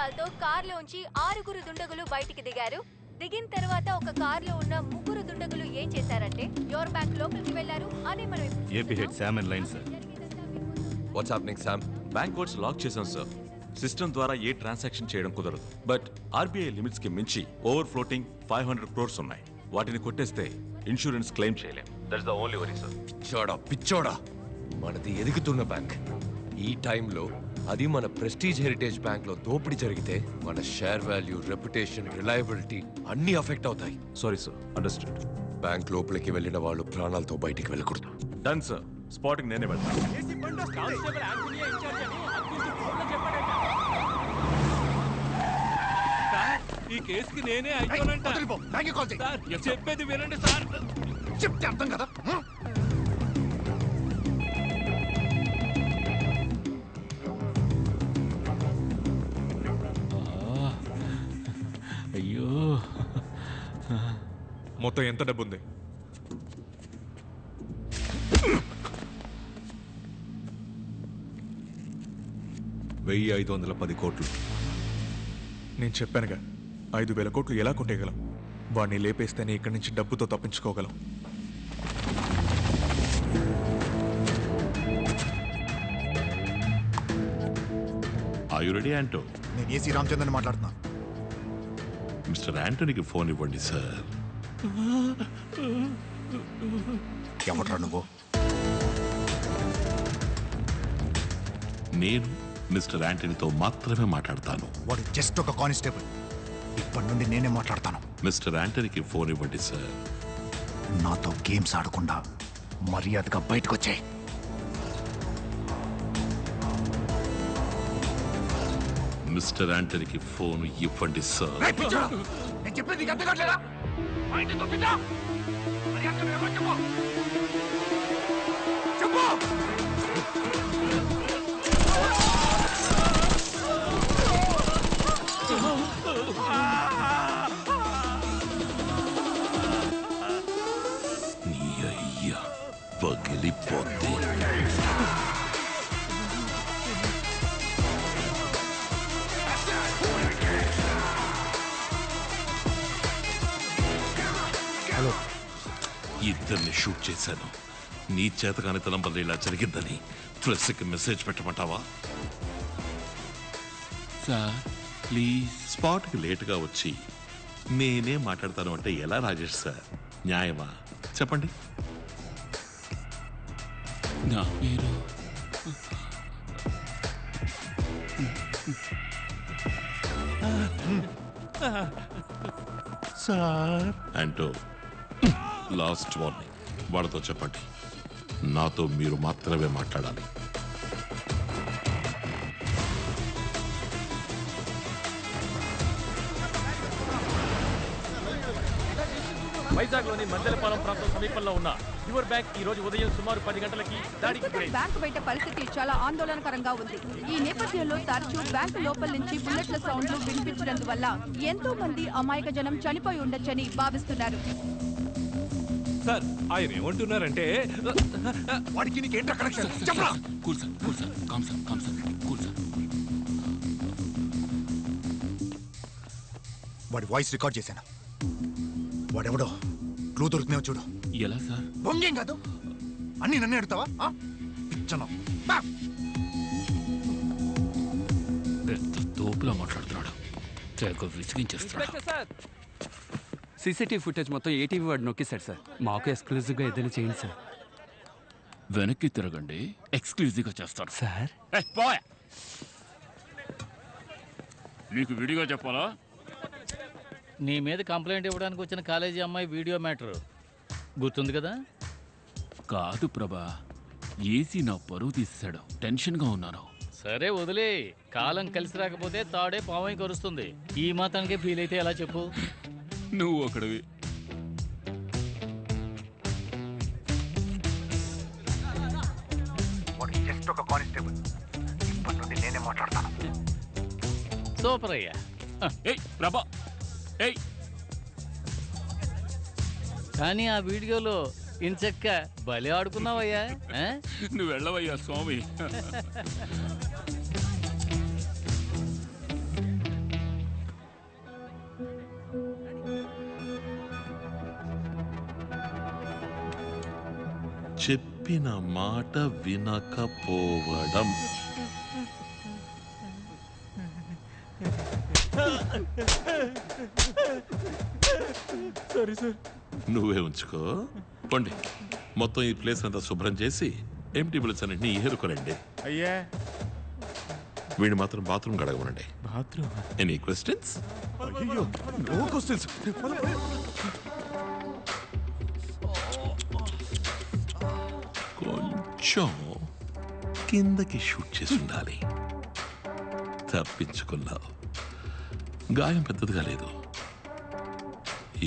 ఆయుధాలతో కార్లోంచి 6 దుండగులు బయటికి దిగారు. దిగిన తర్వాత ఒక కార్లో ఉన్న 3 దుండగులు ఏం చేశారంటే యోర్ బ్యాంక్ లోపలికి వెళ్లారు అని మనం AP head Sam and line sir. What's happening Sam? Bank codes lock చేశాం సార్. సిస్టమ్ ద్వారా ఏ ట్రాన్సాక్షన్ చేయడం కుదరదు. బట్ ఆర్బీఐ లిమిట్స్ కి మించి ఓవర్ ఫ్లోటింగ్ 500 crores ఉన్నాయి. వాటిని కొట్టేస్తే ఇన్సూరెన్స్ క్లెయిమ్ చేయలేం. That's the only worry sir. పిచ్చోడా, మనది ఎదుగుతున్న బ్యాంక్. ఈ టైంలో అది మన ప్రెస్టీజ్ హెరిటేజ్ బ్యాంక్ లో దోపిడీ జరిగితే మన షేర్ వాల్యూ, రెప్యుటేషన్, రిలయబిలిటీ అన్ని అఫెక్ట్ అవుతాయి. Sorry sir, understood. బ్యాంక్ లోపలికి వెళ్ళిన వాళ్ళు ప్రాణాలతో బయటికి వెళ్ళకూడదు. Done sir. స్పాటింగ్ నేనే వెళ్తాను. ఈ కేసుకి నేనే అయిపోనంట. చెప్పేది వినండి సార్. చెప్తే అర్థం కదా. అయ్యో, మొత్తం ఎంత డబ్బు ఉంది? 1510 కోట్లు. నేను చెప్పానుగా, 5,000 కోట్లు ఎలా కొట్టేయగలం? వాడిని లేపేస్తేనే ఇక్కడి నుంచి డబ్బుతో తప్పించుకోగలం. Are you ready, Anto? నేను ఏసీ రామచంద్రని మాట్లాడుతున్నా. మిస్టర్ యాంటోనీకి ఫోన్ ఇవ్వండి సార్. ఎవట్రా నువ్వు? నేను మిస్టర్ యాంటనీతో మాత్రమే మాట్లాడతాను. వాడు జస్ట్ ఒక కానిస్టేబుల్. ఇప్పటి నుండి నేనే మాట్లాడతాను. మిస్టర్ యాంటనీకి ఫోన్ ఇవ్వండి సార్. నాతో గేమ్స్ ఆడకుండా మర్యాదగా బయటకు వచ్చాయి. మిస్టర్ యాంటనీకి ఫోన్ ఇవ్వండి సార్. నేను చెప్పేది నీకు అర్థం కావట్లేదా? చెప్పు. నీ అయ్యా పగిలిపోతే. హలో, ఇద్దరిని షూట్ చేశాను. నీ చేతకానితనం వల్ల ఇలా జరిగిందని ప్రెస్కి మెసేజ్ పెట్టమంటావా? Sir please. స్పాట్కి లేటుగా వచ్చి నేనే మాట్లాడతాను అంటే ఎలా రాజేష్ సార్? న్యాయమా చెప్పండి? నా పేరు సార్. అంటూ లాస్ట్ వార్నింగ్, వాళ్ళతో చెప్పండి నాతో మీరు మాత్రమే మాట్లాడాలి. వైజాగ్లోని మందలపాలెం ప్రాంతం సమీపంలో ఉన్న యువర్ బ్యాంక్ ఈ రోజు ఉదయం సుమారు 10 గంటలకి దాడికి గురైంది. బ్యాంకు బయట పరిస్థితి చాలా ఆందోళనకరంగా ఉంది. ఈ నేపథ్యంలో తరచూ బ్యాంకు లోపల నుంచి బుల్లెట్ల సౌండ్లు వినిపించినందువల్ల ఎంతో మంది అమాయక జనం చనిపోయి ఉండొచ్చని భావిస్తున్నారు. సార్, ఆయన ఏమంటున్నారంటే వాడికి నీకేంట్రా కనెక్షన్? చెప్పరా. Cool sir, cool sir, calm sir, calm sir, cool sir. వాడి వాయిస్ రికార్డ్ చేశాను. వాడెవడో క్లూ దొరుకుతున్నావు చూడు. ఎలా సార్? బొంగేం కాదు, అన్ని నన్నే అడుగుతావా? పిచ్చను పెద్ద తోపులా మాట్లాడుతున్నాడు. తెగ విసిగించేస్తున్నాడు. సీసీటీవీ ఫుటేజ్ మొత్తం ఏటీవీ వాడు నొక్కేశాడు సార్. మాకు ఎక్స్క్లూజివ్గా ఏదైనా చేయండి సార్. వెనక్కి తిరగండి, ఎక్స్క్లూజివ్గా చేస్తాడు సార్. మీకు విడిగా చెప్పాలా? నీ మీద కంప్లైంట్ ఇవ్వడానికి వచ్చిన కాలేజీ అమ్మాయి వీడియో మ్యాటర్ గుర్తుంది కదా? కాదు ప్రభా, ఏసీ నా పరువు తీసేశాడు. టెన్షన్గా ఉన్నాను. సరే వదిలే, కాలం కలిసి రాకపోతే తాడే పావై కరుస్తుంది. ఈ మాత్రానికే ఫీల్ అయితే ఎలా చెప్పు? నువ్వు ఒకడివి. వాడు జస్ట్ ఒక కానిస్టేబుల్. ఇప్పటి నుండి నేనే మాట్లాడతాను. సూపర్ అయ్యా. ఏయ్ ప్రభా, ఏయ్. కానీ ఆ వీడియోలో ఇంచక్క బలి ఆడుకున్నావయ్యా. నువ్వు వెళ్ళవయ్యా స్వామి. చెప్పిన మాట వినకపోవడం. Sorry sir. నువ్వే ఉంచుకో. పండి మొత్తం ఈ ప్లేస్ అంతా శుభ్రం చేసి ఎంటీ బిల్స్ అన్నింటినీ ఏరుకోనండి. అయ్యా వీడిని మాత్రం బాత్రూమ్ గడగమనండి. బాత్రూమ్. Any questions? అయ్యో నో క్వశ్చన్స్. కొంచెం కిందకి షూట్ చేసి ఉండాలి. తప్పించుకున్నావు. గాయం పెద్దదిగా లేదు.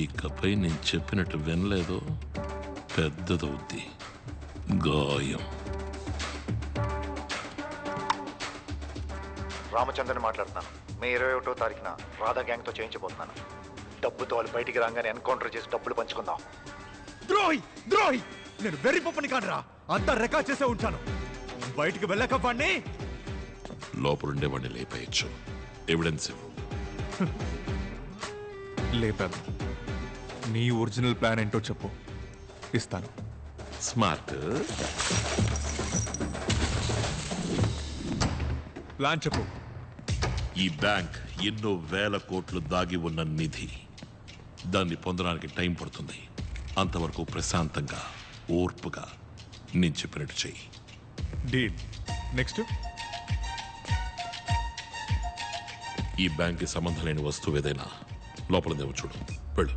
ఇకపై నేను చెప్పినట్టు వినలేదు, పెద్దదవుద్ది గాయం. రామచంద్రని మాట్లాడుతున్నాను. మే 21వ తారీఖున రాధా గ్యాంగ్తో చేయించబోతున్నాను. డబ్బుతో వాళ్ళు బయటికి రాగానే ఎన్కౌంటర్ చేసి డబ్బులు పంచుకుందాం. ద్రోహి ద్రోహి, నేను వెర్రి పప్పని కాదురా, అంతా రికార్డ్ చేసే ఉంటాను. బయటికి వెళ్ళక వాడిని లోపలుండే వాడిని లేపేయచ్చు. ఎవిడెన్స్ ఇవ్వు. లేపాను. నీ ఒరిజినల్ ప్లాన్ ఏంటో చెప్పు, ఇస్తాను. స్మార్ట్. ప్లాన్ చెప్పు. ఈ బ్యాంక్ ఎన్నో వేల కోట్లు దాగి ఉన్న నిధి. దాన్ని పొందడానికి టైం పడుతుంది. అంతవరకు ప్రశాంతంగా ఓర్పుగా నేను చెప్పినట్టు చెయ్యి. డీడ్. నెక్స్ట్? ఈ బ్యాంక్కి సంబంధం లేని వస్తువు ఏదైనా లోపల దేవు చూడు. వెళ్ళు.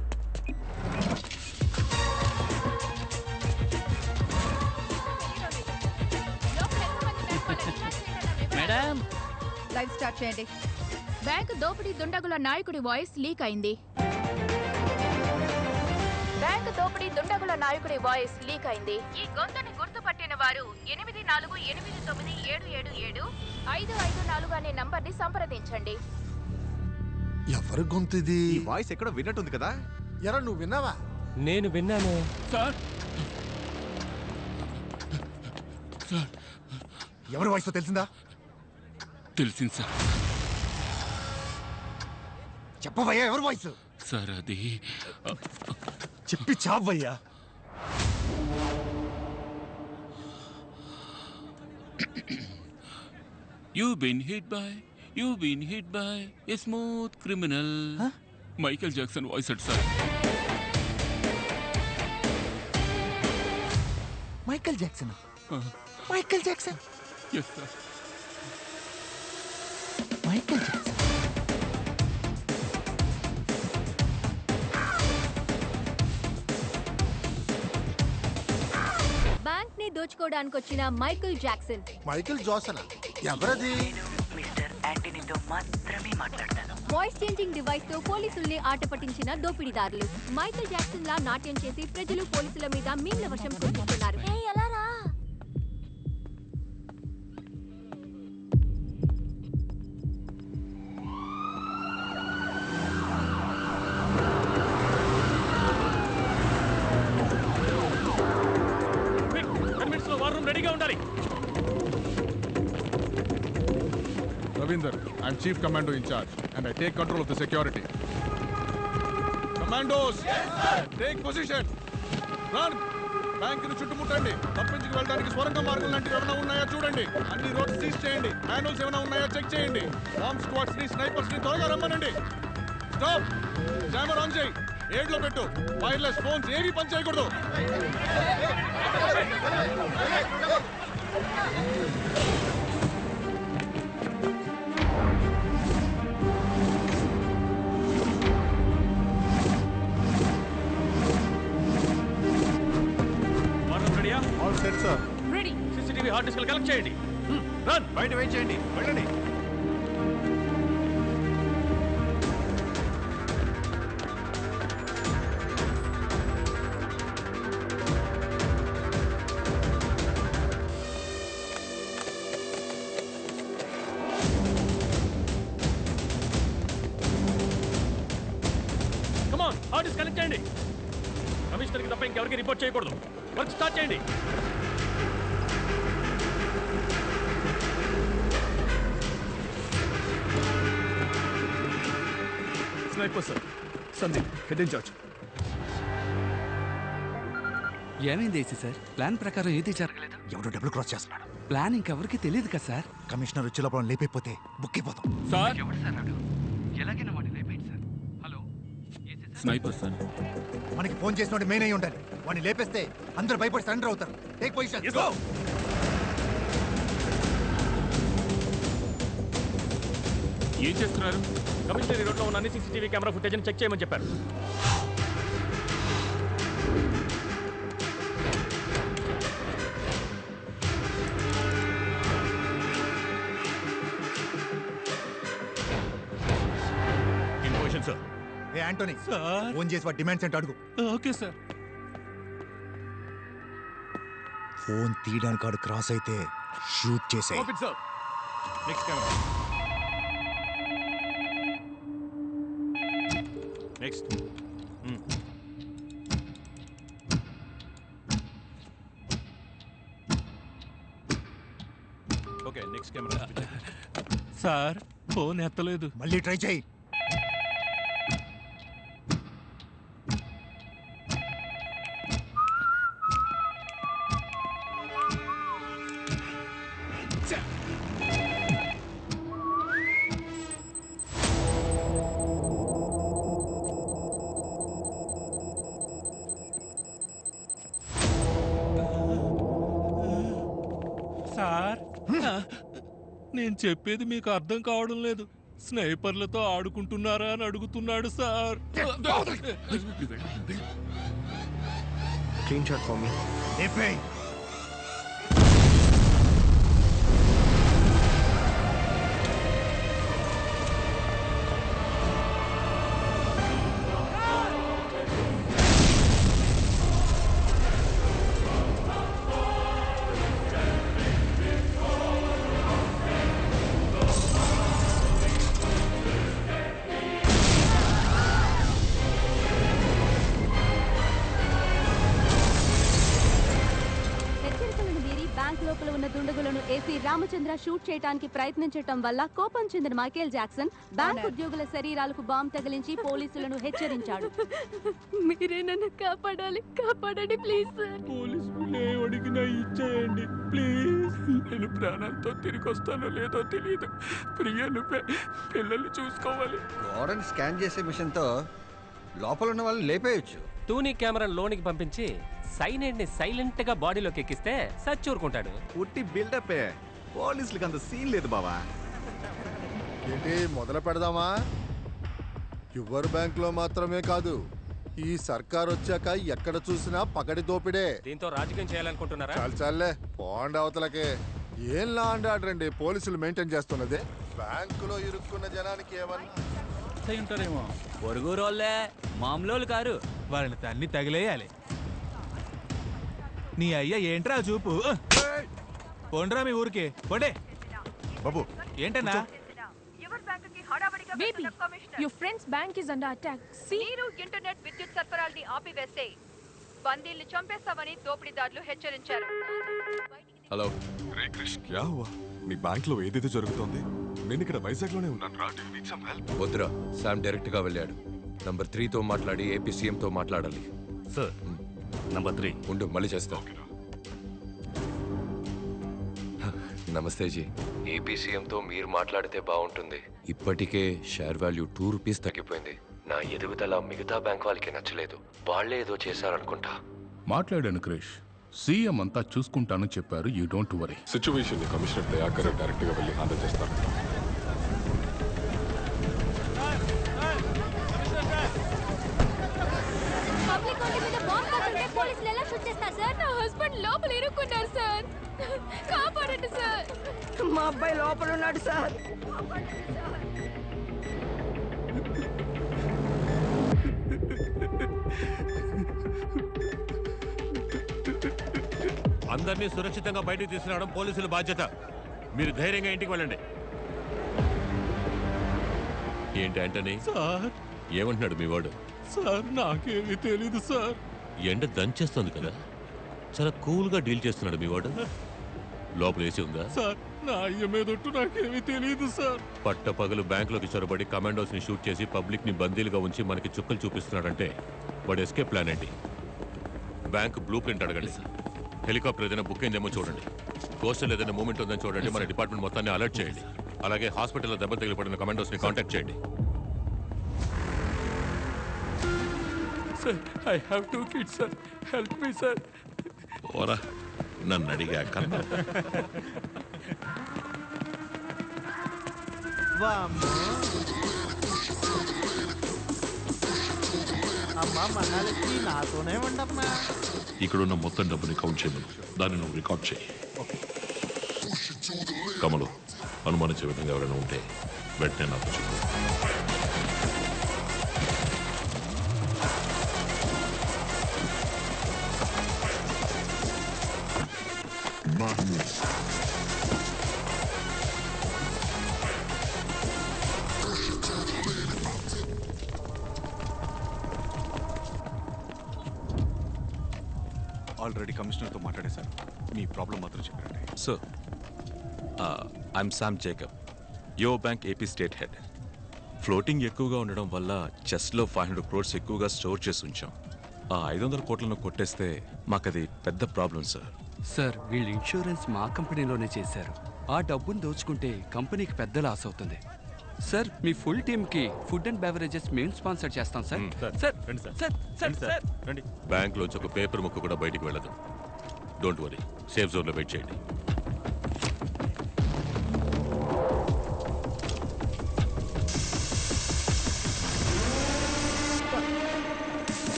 మేడం లైవ్ స్టార్ట్ చేయండి. బ్యాంక్ దోపిడీ దుండగుల నాయకుడి వాయిస్ లీక్ అయింది. బ్యాంక్ దోపిడీ దుండగుల నాయకుడి వాయిస్ లీక్ అయింది. ఈ గొంతుని గుర్తుపట్టిన వారు 8489777554 అనే నంబర్ని సంప్రదించండి. ఎవరి గొంతు ఇది? ఈ వాయిస్ ఎక్కడో విన్నట్టుంది కదా. ఎరా నువ్వు విన్నావా? నేను విన్నాను సార్. ఎవరి వాయిస్ తెలిసిందా? తెలిసింది సార్. చెప్పవయ్యా ఎవరి వాయిస్? సార్ అది చెప్పి చావయ్యా. You've been hit by a smooth criminal. Michael Jackson voice at sir. Michael Jackson. Michael Jackson. Yes sir. Michael Jackson. Bank ని దోచుకోవడానికి వచ్చిన మైకేల్ జాక్సన్. మైకేల్ జాక్సన్ ఎవరది? మిస్టర్ యాంటనీతో మాత్రమే మాట్లాడతాను. వాయిస్ చేంజింగ్ డివైస్ తో పోలీసుల్ని ఆట పట్టించిన దోపిడీదారులు. మైకేల్ జాక్సన్ లా నాట్యం చేసి ప్రజలు పోలీసుల మీద మీమ్ల వర్షం కురిపిస్తున్నారు. రెడీగా ఉండాలి. Ravinder, I'm Chief Commando in charge and I take control of the security. Commandos, take position. Run. Bank ని చుట్టుముట్టండి. తప్పించుకు వెళ్ళడానికి స్వరంగ మార్గం లాంటివి ఏమైనా ఉన్నాయా చూడండి. అన్ని రోడ్స్ సీజ్ చేయండి. మాన్యువల్స్ ఏమైనా ఉన్నాయా చెక్ చేయండి. బాంబ్ స్క్వాడ్స్ ని స్నైపర్స్ ని త్వరగా రమ్మనండి. స్టాప్. జామర్ ఆన్ చేయి. ఏడ్లో పెట్టు. వైర్లెస్ ఫోన్స్ ఏవి పని చేయకూడదు. All set sir. Ready. CCTV hard disk collect చేయండి. రన్. బయట వెయిట్ చేయండి. వెళ్ళండి. కమాన్ హార్డ్ డిస్క్ కనెక్ట్ చేయండి. కమిషనర్కి తప్ప ఇంకెవరికి రిపోర్ట్ చేయకూడదు. వర్క్ స్టార్ట్ చేయండి. Sniper sir. Sandeep, head in charge. ఏమైంది ఏసీ సార్? ప్లాన్ ప్రకారం ఏది జరగలేదు. ఎవడో డబుల్ క్రాస్ చేస్తున్నాడు. ప్లాన్ ఇంకెవరికి తెలియదు కదా సార్. కమిషనర్ వచ్చే లోపల లేపైపోతే బుక్ అయిపోతాం. సార్ ఎవరు సార్ నాడు? ఎలాగైనా వాడిని లేపేయండి సార్. Hello sniper sir. మనకి ఫోన్ చేసినోడు మెయిన్ అయి ఉండాలి. వాడిని లేపేస్తే అందరూ భయపడి సరెండర్ అవుతారు. Take position. ఏం చేస్తున్నారు? కమిషనరీ రోడ్లో ఉన్న అన్ని సీసీటీవీ కెమెరా ఫుటేజ్ చెక్ చేయమని చెప్పారు. In position sir. A Anthony phone చేసి వాడి డిమాండ్స్ ఏంటో అడుగు. Okay sir. ఫోన్ తీయడానికి వాడు క్రాస్ అయితే షూట్ చేసే. Next camera. Next. Okay next camera. Sir phone ఎత్తలేదు. మళ్ళీ ట్రై చేయి. సార్ నేను చెప్పేది మీకు అర్థం కావడం లేదు. స్నైపర్లతో ఆడుకుంటున్నారా అని అడుగుతున్నాడు sir. Clean shot for me. లేపేయ్. లోపల ఉన్న దుండగులను ఏసీ రామచంద్ర షూట్ చేయడానికి ప్రయత్నించడం వల్ల కోపం చెందిన మైకేల్ జాక్సన్ బ్యాంక్ ఉద్యోగుల శరీరాలకు బాంబు తగిలించి పోలీసులను హెచ్చరించాడు. మీరే నన్ను కాపాడాలి, కాపాడండి ప్లీజ్ సార్. పోలీసులు అడిగినా ఇచ్చేయండి ప్లీజ్. నేను ప్రాణాలతో తిరిగి వస్తానో లేదో తెలియదు. ప్రియను పిల్లల్ని చూసుకోవాలి. గోడని స్కాన్ చేసే మిషన్తో లోపల ఉన్న వాళ్ళు లేపేయచ్చు. టూనీ కెమెరాను లోనికి పంపించి సైనైడ్ ని సైలెంట్ గా బాడీలోకి ఎక్కిస్తే సచ్చూరుకుంటాడు. పుట్టి బిల్డప్. పోలీసులకి అంత సీన్ లేదు బావా. ఏంటి మొదలు పెడదామా? యువర్ బ్యాంక్ లో మాత్రమే కాదు, ఈ సర్కార్ వచ్చాక ఎక్కడ చూసినా పగడి దోపిడే. దీంతో రాజకీయం చేయాలనుకుంటున్నారా? చాలే పోండి అవతలకే. ఏం లా అండ్ ఆర్డర్ అండి పోలీసులు మెయింటైన్ చేస్తున్నది. బ్యాంకులో ఇరుక్కున్న జనానికి ఏమన్నా ఉంటారేమో. పొరుగురోళ్ళే మామూలు కారు. వాళ్ళని తన్ని తగిలేయాలి. నీ అయ్యా ఏంట్రా చూపు? పోండ్రా మీ ఊరికి పోండే. బాబు ఏంటన్నా? Baby, your friend's bank is under attack. మీరు ఇంటర్నెట్ విద్యుత్ సరఫరాల్ని ఆపివేస్తే బందీల్ని చంపేస్తామని దోపిడీదారులు హెచ్చరించారు. హలో రే క్రిష్, క్యా హువా? నీ బ్యాంక్ లో ఏదైతే జరుగుతోంది? నేను ఇక్కడ వైజాగ్ లోనే ఉన్నాను రా. Do you need some help? వద్దురా, శామ్ డైరెక్ట్ గా వెళ్ళాడు. నంబర్ 3 తో మాట్లాడి ఏపీ సీఎం తో మాట్లాడాలి. సార్ నంబర్ 3 ఉండు, మళ్ళీ చేస్తా. నమస్తే జీ. ఏపీ సీఎం తో మీరు మాట్లాడితే బాగుంటుంది. ఇప్పటికే షేర్ వాల్యూ 2 రూపీస్ తగ్గిపోయింది. నా ఎదుగుదల మిగతా బ్యాంక్ వాళ్ళకి నచ్చలేదు. వాళ్ళే ఏదో చేశారనుకుంటా. మాట్లాడాను క్రిష్. సీఎం అంతా చూసుకుంటాను చెప్పారు. You don't worry. సిచ్యువేషన్ ని కమిషనర్ దయాకర్ డైరెక్ట్ గా వెళ్ళి హ్యాండిల్ చేస్తారు. పబ్లిక్ రోడ్డు మీద బాంబు పడుతుంటే పోలీసులు ఎలా షూట్ చేస్తారు సార్? నా హస్బెండ్ లోపల ఇరుక్కున్నారు సార్. కాపాడండి సార్. మా అబ్బాయి లోపల ఉన్నాడు సార్. అందరినీ సురక్షితంగా బయటకు తీసుకురావడం పోలీసుల బాధ్యత. మీరు ధైర్యంగా ఇంటికి వెళ్ళండి. ఏంటి ఆంటనీ? సార్ ఏమంటున్నాడు మీ వాడు? సార్ నాకేమీ తెలీదు సార్. ఎండ దంచేస్తుంది కదా, చాలా కూల్గా డీల్ చేస్తున్నాడు మీ వాడు. లోపల ఏసీ ఉందా? సార్ నా అయ్య మీదొట్టు నాకేమీ తెలీదు సార్. పట్ట పగలు బ్యాంకులోకి చొరబడి కమాండోస్ ని షూట్ చేసి పబ్లిక్ ని బందీలుగా ఉంచి మనకి చుక్కలు చూపిస్తున్నాడంటే వాడు ఎస్కేప్ ప్లాన్ ఏంటి? బ్యాంక్ బ్లూ ప్రింట్ అడగండి. హెలికాప్టర్ ఏదైనా బుక్ అయిందేమో చూడండి. కోస్టల్ ఏదైనా మూమెంట్ ఉందని చూడండి. మన డిపార్ట్మెంట్ మొత్తాన్ని అలర్ట్ చేయండి. అలాగే హాస్పిటల్లో దెబ్బ తగిలిపడిన కమాండోస్ని కాంటాక్ట్ చేయండి. Sir I have 2 kids sir, help me sir. ఓరా నన్ను అడిగా కన్నా. అమ్మా మహాలక్ష్మి నాతోనే ఉండమ్మా. ఇక్కడున్న మొత్తం డబ్బుని కౌంట్ చేయమను. దాన్ని నువ్వు రికార్డ్ చేయి. కమలు, అనుమానించే విధంగా ఎవరైనా ఉంటే వెంటనే నాకు చెప్పు. ఆల్రెడీ కమిషనర్తో మాట్లాడేశారు. మీ ప్రాబ్లం మాత్రం చెప్పారండి. సో ఐఎమ్ శామ్ జేకబ్, యో bank AP state head. Floating ఎక్కువగా ఉండడం వల్ల చెస్ట్లో 500 crores ఎక్కువగా స్టోర్ చేసి ఉంచాం. ఆ 500 కోట్లను కొట్టేస్తే మాకది పెద్ద ప్రాబ్లం సార్. సార్ వీళ్ళు ఇన్సూరెన్స్ మా కంపెనీలోనే చేశారు. ఆ డబ్బును దోచుకుంటే కంపెనీకి పెద్ద లాస్ అవుతుంది. సార్ మీ ఫుల్ టీమ్కి ఫుడ్ అండ్ బెవరేజెస్ మేము స్పాన్సర్ చేస్తాం సార్. సార్ సార్ సార్ రండి. బ్యాంక్లోంచి ఒక పేపర్ ముక్క కూడా బయటికి వెళ్ళదు. డోంట్ వరీ, సేఫ్ జోన్లో వెయిట్ చేయండి.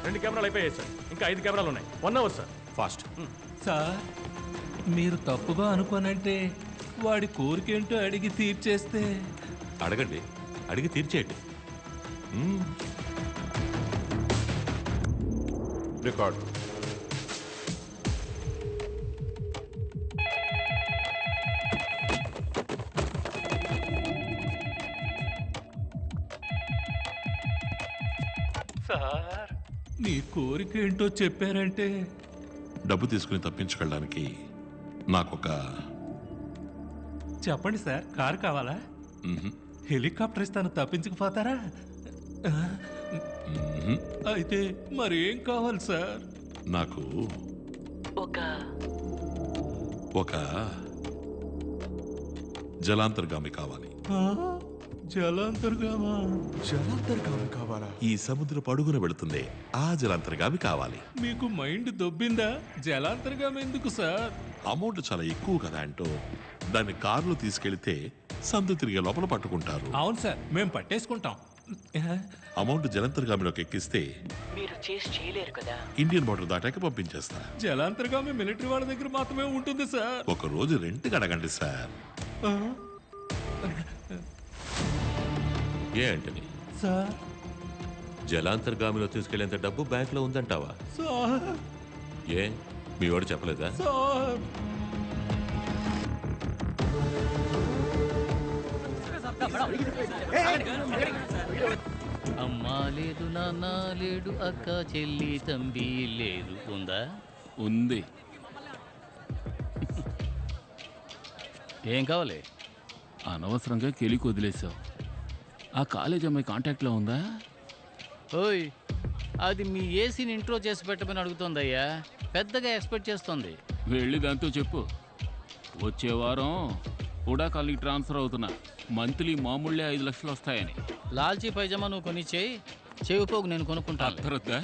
రెండు కెమెరాలు అయిపోయాయి సార్. ఇంకా 5 కెమెరాలు ఉన్నాయి. 1 hour సార్. ఫాస్ట్. సార్ మీరు తప్పుగా అనుకోనంటే వాడి కోరికేంటో అడిగి తీర్చేస్తే. అడగండి, అడిగి తీర్చేయండి. రికార్డ్. సార్ మీ కోరికేంటో చెప్పారంటే. డబ్బు తీసుకుని తప్పించుకెళ్ళడానికి నాకొక. చెప్పండి సార్, కారు కావాలా? హెలికాప్టర్ ఇస్తాను, తప్పించుకుపోతారా? అయితే మరి ఏం కావాలి సార్? నాకు ఒక జలాంతర్గామి కావాలి. జలాంతర్గామా? జలాంతర్గామి కావాలా? ఈ సముద్రపు అడుగున వెళుతుంది ఆ జలాంతర్గామి కావాలి. మీకు మైండ్ దొబ్బిందా? జలాంతర్గామి ఎందుకు సార్? అమౌంట్ చాలా ఎక్కువ కదా అంటూ దాన్ని కారులో తీసుకెళ్తే సందు తిరిగే లోపల పట్టుకుంటారు. అవును సార్, మేము పట్టేసుకుంటాం. అమౌంట్ జలాంతర్గామిలోకి ఎక్కిస్తే మీరు చేసి చేయలేరు కదా. ఇండియన్ బోర్డర్ దాటాక పంపించేస్తా. జలాంతర్గామి మిలిటరీ వాళ్ళ దగ్గర మాత్రమే ఉంటుంది సార్. ఒక రోజు రెంట్కి అడగండి సార్. ఏ అంటని సార్ జలాంతర్గామిలో తీసుకెళ్లేంత డబ్బు బ్యాంక్లో ఉందంటావా? సార్ ఏ మీ వాడు చెప్పలేదా? సార్ అమ్మా లేదు, నాన్న లేడు, అక్క చెల్లి తంబి లేదు. ఉందా? ఉంది. ఏం కావాలి? అనవసరంగా కెలికి వదిలేసావు. ఆ కాలేజ్ అమ్మాయి కాంటాక్ట్లో ఉందా? ఓయ్, అది మీ ఏసీని ఇంట్రో చేసి పెట్టమని అడుగుతోందయ్యా. పెద్దగా ఎక్స్పెక్ట్ చేస్తోంది. వెళ్ళి దాంతో చెప్పు, వచ్చే వారం కూడా కాలికి ట్రాన్స్ఫర్ అవుతున్నా, మంత్లీ మామూళ్ళే 5 లక్షలు వస్తాయని. లాల్చీ పైజమా నువ్వు కొనిచ్చేయి, చెవిపోగు నేను కొనుక్కుంటాను. అర్థరద్దా?